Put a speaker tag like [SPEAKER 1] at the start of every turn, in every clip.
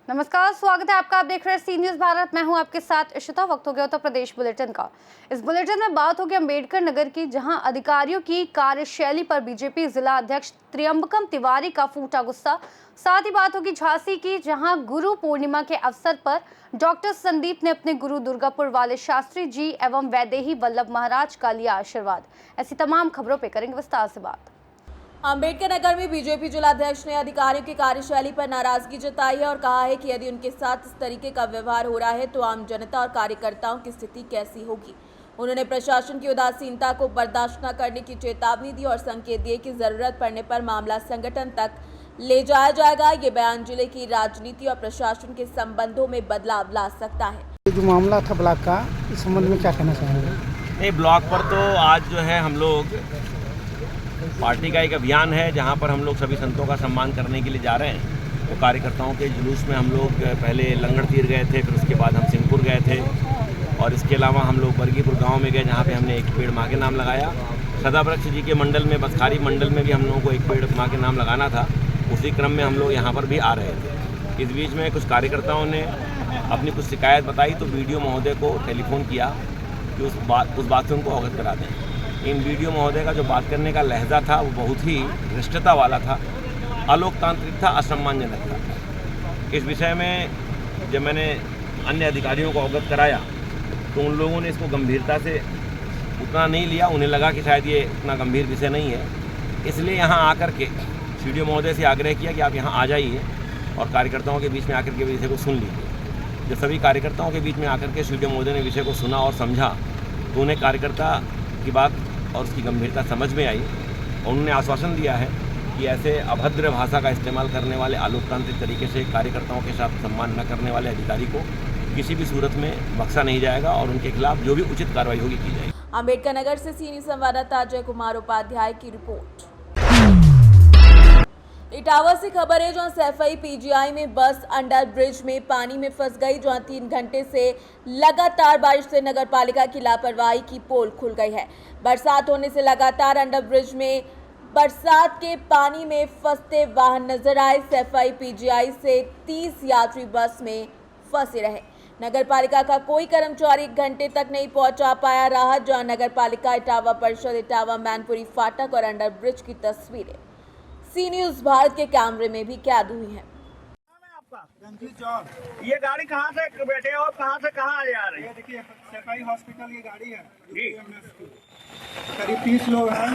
[SPEAKER 1] नमस्कार, स्वागत है आपका। आप देख रहे हैं सी न्यूज भारत। मैं हूं आपके साथ इशिता। वक्त हो गया उत्तर प्रदेश बुलेटिन का। इस बुलेटिन में बात होगी अंबेडकर नगर की, जहां अधिकारियों की कार्यशैली पर बीजेपी जिला अध्यक्ष त्रियंबकम तिवारी का फूटा गुस्सा। साथ ही बात होगी झांसी की, जहां गुरु पूर्णिमा के अवसर पर डॉक्टर संदीप ने अपने गुरु दुर्गापुर वाले शास्त्री जी एवं वैदेही वल्लभ महाराज का लिया आशीर्वाद। ऐसी तमाम खबरों पर करेंगे विस्तार से बात।
[SPEAKER 2] अंबेडकर नगर में बीजेपी जिलाध्यक्ष ने अधिकारियों की कार्यशैली पर नाराजगी जताई है और कहा है कि यदि उनके साथ इस तरीके का व्यवहार हो रहा है तो आम जनता और कार्यकर्ताओं की स्थिति कैसी होगी। उन्होंने प्रशासन की उदासीनता को बर्दाश्त न करने की चेतावनी दी और संकेत दिए कि जरूरत पड़ने पर मामला संगठन तक ले जाया जाएगा। ये बयान जिले की राजनीति और प्रशासन के संबंधों में बदलाव ला सकता है।
[SPEAKER 3] जो मामला था ब्लॉक का, इस संबंध में क्या कहना चाहेंगे?
[SPEAKER 4] ब्लॉक पर तो आज जो है हम लोग पार्टी का एक अभियान है जहां पर हम लोग सभी संतों का सम्मान करने के लिए जा रहे हैं। तो कार्यकर्ताओं के जुलूस में हम लोग पहले लंगड़ तीर गए थे, फिर उसके बाद हम सिंहपुर गए थे और इसके अलावा हम लोग बरगीपुर गांव में गए जहां पे हमने एक पेड़ माँ के नाम लगाया। सदावृक्ष जी के मंडल में, बसखारी मंडल में भी हम लोगों को एक पेड़ माँ के नाम लगाना था। उसी क्रम में हम लोग यहाँ पर भी आ रहे थे। इस बीच में कुछ कार्यकर्ताओं ने अपनी कुछ शिकायत बताई तो बीडीओ महोदय को टेलीफोन किया कि उस बात से उनको अवगत करा दें। इन बीडीओ महोदय का जो बात करने का लहजा था वो बहुत ही धृष्टता वाला था, अलोकतांत्रिक था, असम्मानजनक था। इस विषय में जब मैंने अन्य अधिकारियों को अवगत कराया तो उन लोगों ने इसको गंभीरता से उतना नहीं लिया। उन्हें लगा कि शायद ये उतना गंभीर विषय नहीं है, इसलिए यहाँ आकर के बीडीओ महोदय से आग्रह किया कि आप यहाँ आ जाइए और कार्यकर्ताओं के बीच में आकर के विषय को सुन लीजिए। जब सभी कार्यकर्ताओं के बीच में आकर के बीडीओ महोदय ने विषय को सुना और समझा तो उन्हें कार्यकर्ता की बात और उसकी गंभीरता समझ में आई और उन्होंने आश्वासन दिया है कि ऐसे अभद्र भाषा का इस्तेमाल करने वाले, अलोकतांत्रिक तरीके से कार्यकर्ताओं के साथ सम्मान न करने वाले अधिकारी को किसी भी सूरत में बख्शा नहीं जाएगा और उनके खिलाफ जो भी उचित कार्रवाई होगी की जाएगी।
[SPEAKER 2] अंबेडकर नगर से सी न्यूज संवाददाता अजय कुमार उपाध्याय की रिपोर्ट। इटावा से खबर है, जहां सैफई पीजीआई में बस अंडर ब्रिज में पानी में फंस गई, जहां 3 घंटे से लगातार बारिश से नगरपालिका की लापरवाही की पोल खुल गई है। बरसात होने से लगातार अंडर ब्रिज में बरसात के पानी में फंसते वाहन नजर आए। सैफई पीजीआई से 30 यात्री बस में फंसे रहे। नगरपालिका का कोई कर्मचारी 1 घंटे तक नहीं पहुंचा पाया। राहत जहां नगरपालिका, इटावा परिषद, इटावा मैनपुरी फाटक और अंडर ब्रिज की तस्वीरें सी न्यूज भारत के कैमरे में भी कैद हुई हैं।
[SPEAKER 5] ये गाड़ी कहाँ से बैठे और कहाँ से कहाँ जा रही है?
[SPEAKER 3] ये देखिए, सैफई हॉस्पिटल की गाड़ी है
[SPEAKER 5] जी।
[SPEAKER 3] करीब 30 लोग हैं।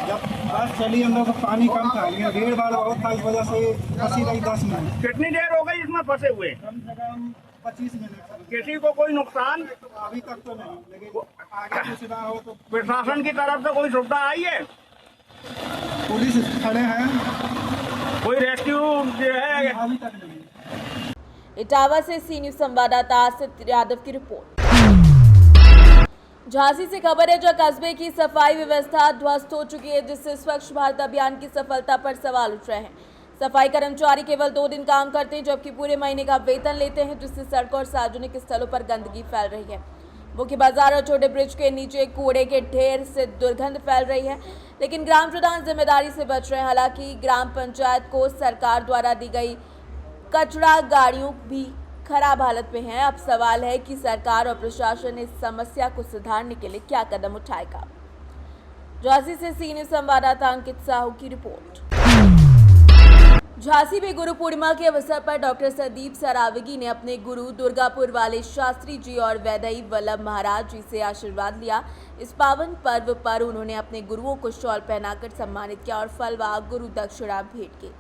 [SPEAKER 3] जब बस चली हम लोग को पानी कम था, लेकिन भीड़ भाड़ बहुत था, इस वजह से फंसी रही 10 मिनट।
[SPEAKER 5] कितनी देर हो गई इसमें फंसे हुए?
[SPEAKER 3] कम से कम 25 मिनट।
[SPEAKER 5] किसी को कोई नुकसान
[SPEAKER 3] अभी तक तो नहीं, लेकिन आगे कुछ ना हो तो।
[SPEAKER 5] प्रशासन की तरफ से कोई सुविधा आई है?
[SPEAKER 3] पुलिस खड़े हैं,
[SPEAKER 5] कोई रेस्क्यू जो है?
[SPEAKER 3] अभी तक नहीं।
[SPEAKER 2] इटावा से सी न्यूज संवाददाता आसिफ यादव की रिपोर्ट। झांसी से खबर है, जो कस्बे की सफाई व्यवस्था ध्वस्त हो चुकी है, जिससे स्वच्छ भारत अभियान की सफलता पर सवाल उठ रहे हैं। सफाई कर्मचारी केवल 2 दिन काम करते हैं, जबकि पूरे महीने का वेतन लेते हैं, जिससे सड़कों और सार्वजनिक स्थलों पर गंदगी फैल रही है। मुख्य बाजार और छोटे ब्रिज के नीचे कूड़े के ढेर से दुर्गंध फैल रही है, लेकिन ग्राम प्रधान जिम्मेदारी से बच रहे हैं। हालांकि ग्राम पंचायत को सरकार द्वारा दी गई कचरा गाड़ियों भी खराब हालत में है। अब सवाल है कि सरकार और प्रशासन इस समस्या को सुधारने के लिए क्या कदम उठाएगा। झांसी से सी न्यूज संवाददाता अंकित साहू की रिपोर्ट। झांसी में गुरु पूर्णिमा के अवसर पर डॉक्टर संदीप सरावगी ने अपने गुरु दुर्गापुर वाले शास्त्री जी और वैदेही वल्लभ महाराज जी से आशीर्वाद लिया। इस पावन पर्व पर उन्होंने अपने गुरुओं को शॉल पहनाकर सम्मानित किया और फल व गुरु दक्षिणा भेंट की।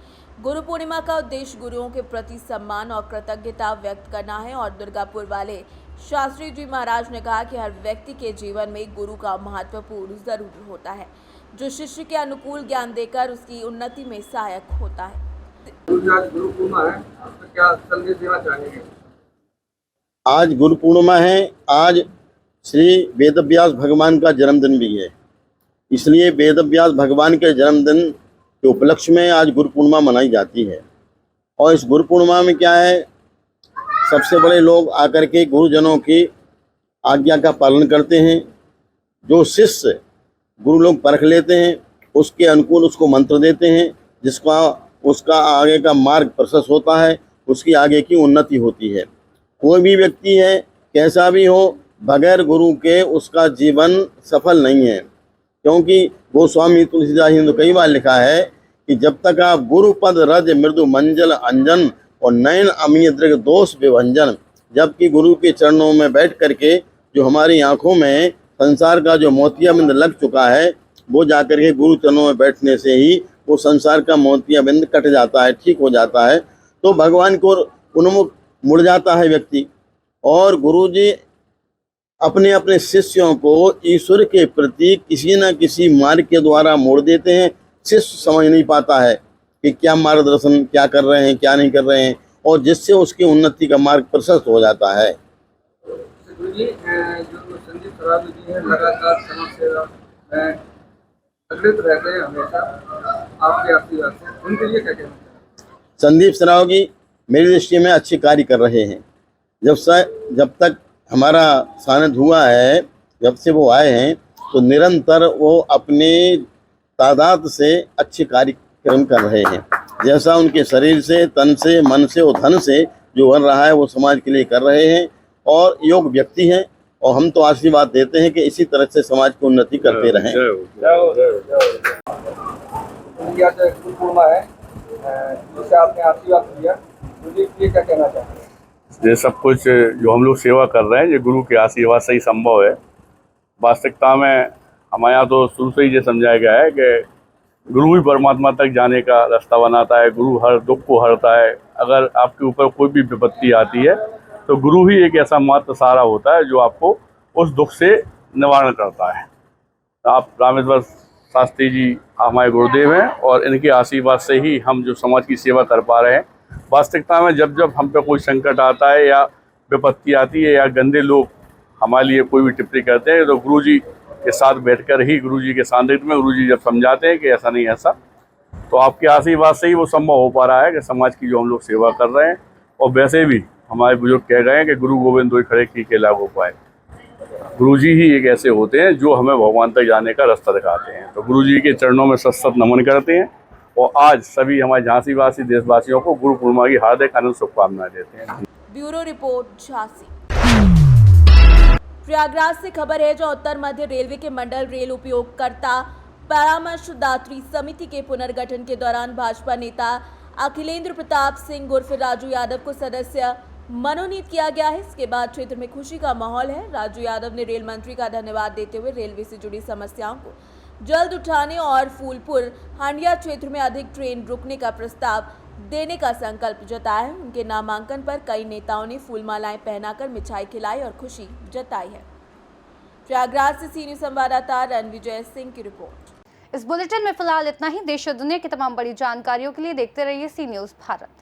[SPEAKER 2] गुरु पूर्णिमा का उद्देश्य गुरुओं के प्रति सम्मान और कृतज्ञता व्यक्त करना है और दुर्गापुर वाले शास्त्री जी महाराज ने कहा कि हर व्यक्ति के जीवन में गुरु का महत्वपूर्ण जरूर होता है, जो शिष्य के अनुकूल ज्ञान देकर उसकी उन्नति में सहायक होता है।
[SPEAKER 6] गुरु पूर्णिमा है, आप क्या संदेश देना चाहेंगे?
[SPEAKER 7] आज गुरु पूर्णिमा है। आज श्री वेदव्यास भगवान का जन्मदिन भी है, इसलिए वेदव्यास भगवान के जन्मदिन के उपलक्ष्य में आज गुरु पूर्णिमा मनाई जाती है। और इस गुरु पूर्णिमा में क्या है, सबसे बड़े लोग आकर के गुरुजनों की आज्ञा का पालन करते हैं। जो शिष्य गुरु लोग परख लेते हैं, उसके अनुकूल उसको मंत्र देते हैं, जिसका उसका आगे का मार्ग प्रशस्त होता है, उसकी आगे की उन्नति होती है। कोई भी व्यक्ति है, कैसा भी हो, बगैर गुरु के उसका जीवन सफल नहीं है। क्योंकि गोस्वामी तुलसीदास जी ने तो कई बार लिखा है कि जब तक आप गुरुपद रज मृदु मंजल अंजन और नयन अमीय दृग दोष विभंजन, जबकि गुरु के चरणों में बैठ करके जो हमारी आंखों में संसार का जो मोतियाबिंद लग चुका है, वो जाकर के गुरु चरणों में बैठने से ही वो संसार का मोतियाबिंद कट जाता है, ठीक हो जाता है। तो भगवान को उन्मुख मुड़ जाता है व्यक्ति। और गुरु जी अपने अपने शिष्यों को ईश्वर के प्रति किसी न किसी मार्ग के द्वारा मोड़ देते हैं। शिष्य समझ नहीं पाता है कि क्या मार्गदर्शन क्या कर रहे हैं, क्या नहीं कर रहे हैं, और जिससे उसकी उन्नति का मार्ग प्रशस्त हो जाता है।
[SPEAKER 6] गुरु जी जो संदीप सराबी जी है, लगातार समाज सेवा में अग्रसर रहते हैं हमेशा आपके आशीर्वाद से, उनके लिए क्या कहना चाहिए?
[SPEAKER 7] संदीप सरावगी मेरी दृष्टि में अच्छे कार्य कर रहे हैं। जब तक हमारा सानिध्य हुआ है, जब से वो आए हैं, तो निरंतर वो अपने तादाद से अच्छे कार्यक्रम कर रहे हैं। जैसा उनके शरीर से, तन से, मन से और धन से जो बन रहा है, वो समाज के लिए कर रहे हैं और योग व्यक्ति हैं। और हम तो आशीर्वाद देते हैं कि इसी तरह से समाज की उन्नति करते रहें।
[SPEAKER 6] आज गुरु पूर्णिमा है, जिससे आपने आशीर्वाद दिया, मुझे ये क्या कहना चाहते हैं?
[SPEAKER 8] ये सब कुछ जो हम लोग सेवा कर रहे हैं, ये गुरु के आशीर्वाद से ही संभव है। वास्तविकता में हमारे यहाँ तो शुरू से ही ये समझाया गया है कि गुरु ही परमात्मा तक जाने का रास्ता बनाता है। गुरु हर दुख को हरता है। अगर आपके ऊपर कोई भी विपत्ति आती है तो गुरु ही एक ऐसा मात्र सहारा होता है जो आपको उस दुख से निवारण करता है। आप रामेश्वर शास्त्री जी हमारे गुरुदेव हैं और इनके आशीर्वाद से ही हम जो समाज की सेवा कर पा रहे हैं। वास्तविकता में जब जब हम पे कोई संकट आता है या विपत्ति आती है या गंदे लोग हमारे लिए कोई भी टिप्पणी करते हैं, तो गुरुजी के साथ बैठकर ही, गुरुजी के सानिध्य में गुरुजी जब समझाते हैं कि ऐसा नहीं ऐसा, तो आपके आशीर्वाद से ही वो संभव हो पा रहा है कि समाज की जो हम लोग सेवा कर रहे हैं। और वैसे भी हमारे बुजुर्ग कह गए हैं कि गुरु गोविंद दो खड़े की के लागू पाए। गुरुजी ही एक ऐसे होते हैं जो हमें भगवान तक जाने का रास्ता दिखाते हैं। तो गुरुजी के चरणों में सत नमन करते हैं और आज सभी हमारे झांसीवासी देशवासियों को गुरु पूर्णिमा की हार्दिक आनंद शुभकामनाएं देते हैं।
[SPEAKER 2] Bureau report Jhansi. प्रयागराज से खबर है, जो उत्तर मध्य रेलवे के मंडल रेल उपयोगकर्ता परामर्शदात्री समिति के पुनर्गठन के दौरान भाजपा नेता अखिलेंद्र प्रताप सिंह उर्फ राजू यादव को सदस्य मनोनीत किया गया है। इसके बाद क्षेत्र में खुशी का माहौल है। राजू यादव ने रेल मंत्री का धन्यवाद देते हुए रेलवे से जुड़ी समस्याओं को जल्द उठाने और फूलपुर हंडिया क्षेत्र में अधिक ट्रेन रुकने का प्रस्ताव देने का संकल्प जताया है। उनके नामांकन पर कई नेताओं ने फूलमालाएं पहनाकर मिठाई खिलाई और खुशी जताई है। प्रयागराज से सी न्यूज़ संवाददाता रणविजय सिंह की रिपोर्ट।
[SPEAKER 1] इस बुलेटिन में फिलहाल इतना ही। देश और दुनिया की तमाम बड़ी जानकारियों के लिए देखते रहिए सी न्यूज़ भारत।